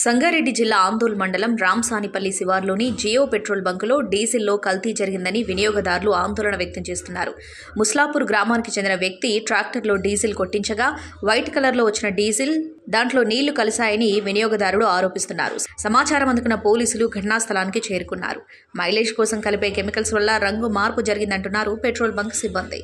సంగారెడ్డి జిల్లా ఆందోళ్ మండలం రాంసానిపల్లి శివార్లోని జియో పెట్రోల్ బంకులో డీజిల్లో కల్తీ జరిగిందని వినియోగదారులు ఆందోళన వ్యక్తం చేస్తున్నారు. ముస్లాపూర్ గ్రామానికి చెందిన వ్యక్తి ట్రాక్టర్లో డీజిల్ కొట్టించగా వైట్ కలర్లో వచ్చిన డీజిల్ దాంట్లో నీళ్లు కలిశాయని వినియోగదారుడు ఆరోపిస్తున్నారు. సమాచారం అందుకున్న పోలీసులు ఘటనా స్థలానికి చేరుకున్నారు. మైలేజ్ కోసం కలిపే కెమికల్స్ వల్ల రంగు మార్పు జరిగిందంటున్నారు పెట్రోల్ బంక్ సిబ్బంది.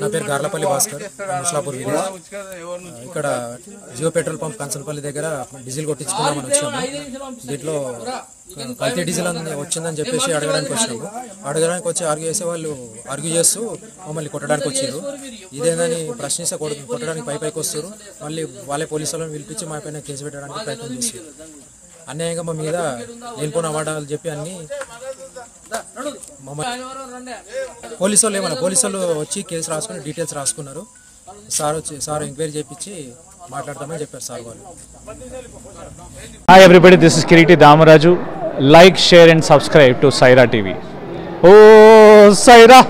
నా పేరు గార్లపల్లి భాస్కర్, ముస్లాపూర్ విలేజ్. ఇక్కడ జియో పెట్రోల్ పంప్ కంచనపల్లి దగ్గర డీజిల్ కొట్టించుకుందామని వచ్చాము. దీంట్లో కల్తీ డీజిల్ వచ్చిందని చెప్పేసి అడగడానికి వచ్చాము. అడగడానికి వచ్చి ఆర్గ్యూ చేస్తూ మమ్మల్ని కొట్టడానికి వచ్చారు. ఇదేందని ప్రశ్నిస్తే కొట్టడానికి పైకి వస్తారు. మళ్ళీ వాళ్ళే పోలీసు వాళ్ళని పిలిపించి మా పైన కేసు పెట్టడానికి ప్రయత్నం చేస్తారు. అన్యాయంగా మా మీద లేనిపోయిన అవార్డాలు చెప్పి అన్ని పోలీసు వాళ్ళు వచ్చి కేసు రాసుకుని డీటెయిల్స్ రాసుకున్నారు. సార్ ఎంక్వైరీ చేయించి మాట్లాడతామని చెప్పారు సార్ వాళ్ళు. Hi everybody, this is Kiriti Damaraju. Like, share and subscribe to Saira TV. ఓ సైరా.